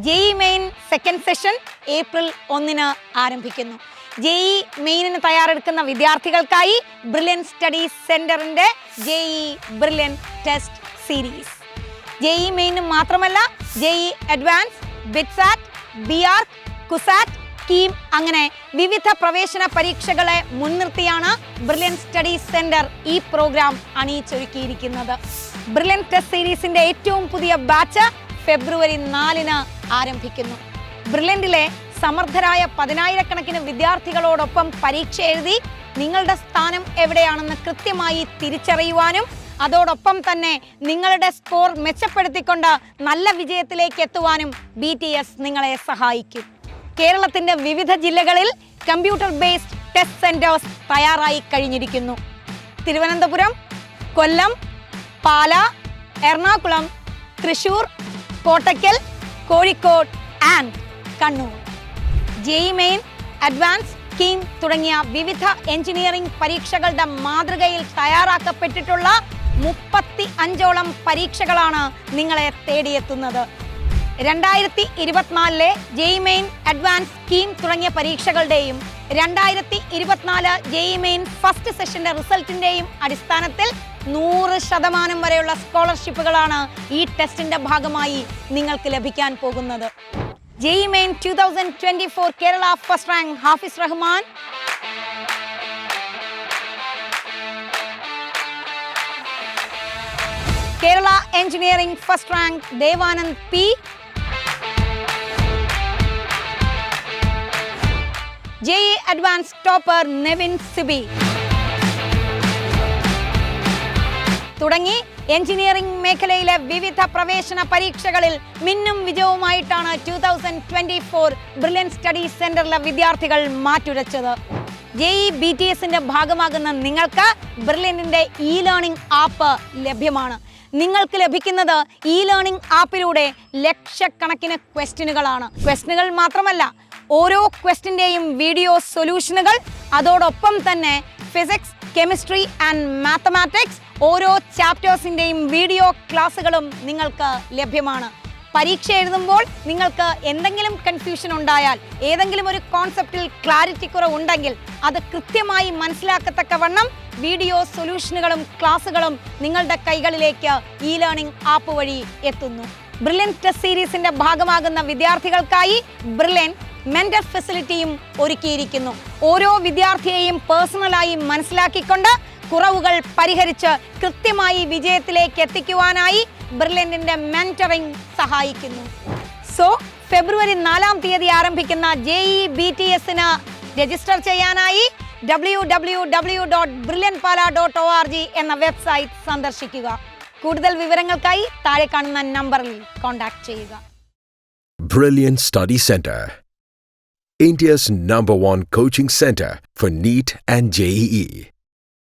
JEE main second session April 1 ആരംഭിക്കുന്നു. JEE മെയിനിന് തയ്യാറെടുക്കുന്ന വിദ്യാർത്ഥികൾക്കായി ബ്രില്യൻ സ്റ്റഡീസ് സെന്ററിന്റെ JEE Brilliant test series. JEE മെയിന് മാത്രമല്ല, JEE advance, BITSAT, BArch, CUSAT, KEAM അങ്ങനെ വിവിധ പ്രവേശന പരീക്ഷകളെ മുൻനിർത്തിയാണ് ബ്രില്യൻ സ്റ്റഡീസ് സെന്റർ ഈ പ്രോഗ്രാം അണിയിച്ചൊരുക്കിയിരിക്കുന്നത്. ബ്രില്യൻ ടെസ്റ്റ് സീരീസിന്റെ ഏറ്റവും പുതിയ ബാച്ച് ഫെബ്രുവരി 4 ആരംഭിക്കുന്നു. ബ്രില്യന്റിലെ സമർത്ഥരായ 10,000-കണക്കിന് വിദ്യാർത്ഥികളോടൊപ്പം പരീക്ഷ എഴുതി നിങ്ങളുടെ സ്ഥാനം എവിടെയാണെന്ന് കൃത്യമായി തിരിച്ചറിയുവാനും അതോടൊപ്പം തന്നെ നിങ്ങളുടെ സ്കോർ മെച്ചപ്പെടുത്തിക്കൊണ്ട് നല്ല വിജയത്തിലേക്ക് എത്തുവാനും BTS നിങ്ങളെ സഹായിക്കും. കേരളത്തിന്റെ വിവിധ ജില്ലകളിൽ കമ്പ്യൂട്ടർ ബേസ്ഡ് ടെസ്റ്റ് സെന്റേഴ്സ് തയ്യാറായി കഴിഞ്ഞിരിക്കുന്നു. Thiruvananthapuram, Kollam, Pala, Ernakulam, Thrissur, Kottakkal, Kozhikode and Kannur. JEE main, advance, KEAM തുടങ്ങിയ വിവിധ എഞ്ചിനീയറിംഗ് പരീക്ഷകളുടെ മാതൃകയിൽ തയ്യാറാക്കപ്പെട്ടിട്ടുള്ള 35ഓളം പരീക്ഷകളാണ് നിങ്ങളെ തേടിയെത്തുന്നത്. 2024 ജെഇ മെയിൻ, അഡ്വാൻസ്, കീം തുടങ്ങിയ പരീക്ഷകളുടെയും 2024 ജെഇ മെയിൻ ഫസ്റ്റ് സെഷന്റെ റിസൾട്ടിന്റെയും അടിസ്ഥാനത്തിൽ 100% വരെയുള്ള സ്കോളർഷിപ്പുകളാണ് ഈ ടെസ്റ്റിന്റെ ഭാഗമായി നിങ്ങൾക്ക് ലഭിക്കാൻ പോകുന്നത്. JEE main 2024 Kerala first rank Hafis Rahman, Kerala engineering first rank Devanand P, JEE advance topper Nevin Siby തുടങ്ങി എഞ്ചിനീയറിംഗ് മേഖലയിലെ വിവിധ പ്രവേശന പരീക്ഷകളിൽ മിന്നും വിജയവുമായിട്ടാണ് 2024 ബ്രില്യൻ സ്റ്റഡീസ് സെന്ററിലെ വിദ്യാർത്ഥികൾ മാറ്റുരച്ചത്. ജെഇ BTSന്റെ ഭാഗമാകുന്ന നിങ്ങൾക്ക് ബ്രില്യന്റിന്റെ ഇ ലേണിംഗ് ആപ്പ് ലഭ്യമാണ്. നിങ്ങൾക്ക് ലഭിക്കുന്നത് ഇ ലേണിംഗ് ആപ്പിലൂടെ ലക്ഷക്കണക്കിന് ക്വസ്റ്റ്യനുകൾ മാത്രമല്ല, ഓരോ ക്വസ്റ്റിന്റെയും വീഡിയോ സൊല്യൂഷനുകൾ, അതോടൊപ്പം തന്നെ ഫിസിക്സ്, കെമിസ്ട്രി ആൻഡ് മാത്തമാറ്റിക്സ് ഓരോ ചാപ്റ്റേഴ്സിന്റെയും വീഡിയോ ക്ലാസ്സുകളും നിങ്ങൾക്ക് ലഭ്യമാണ്. പരീക്ഷ എഴുതുമ്പോൾ നിങ്ങൾക്ക് എന്തെങ്കിലും കൺഫ്യൂഷൻ ഉണ്ടായാൽ, ഏതെങ്കിലും ഒരു കോൺസെപ്റ്റിൽ ക്ലാരിറ്റി കുറവുണ്ടെങ്കിൽ അത് കൃത്യമായി മനസ്സിലാക്കത്തക്കവണ്ണം വീഡിയോ സൊല്യൂഷനുകളും ക്ലാസ്സുകളും നിങ്ങളുടെ കൈകളിലേക്ക് ഇ ലേണിംഗ് ആപ്പ് വഴി എത്തുന്നു. ബ്രില്യൻ ടെസ്റ്റ് സീരീസിന്റെ ഭാഗമാകുന്ന വിദ്യാർത്ഥികൾക്കായി ബ്രില്യൻ മെന്റർ ഫെസിലിറ്റിയും ഒരുക്കിയിരിക്കുന്നു. ഓരോ വിദ്യാർത്ഥിയെയും പേഴ്സണലായി മനസ്സിലാക്കിക്കൊണ്ട് കുറവുകൾ പരിഹരിച്ച് കൃത്യമായി വിജയത്തിലേക്ക് എത്തിക്കുവാനായി ബ്രില്യന്റിന്റെ മെന്ററിംഗ് സഹായിക്കുന്നു. സോ ഫെബ്രുവരി 4 ആരംഭിക്കുന്ന ജെഇ BTSന് രജിസ്റ്റർ ചെയ്യാനായി www.brilliantpala.org എന്ന വെബ്സൈറ്റ് സന്ദർശിക്കുക. കൂടുതൽ വിവരങ്ങൾക്കായി താഴെ കാണുന്ന നമ്പറിൽ കോൺടാക്ട് ചെയ്യുക. Brilliant Study Center, India's #1 coaching center for NEET and JEE.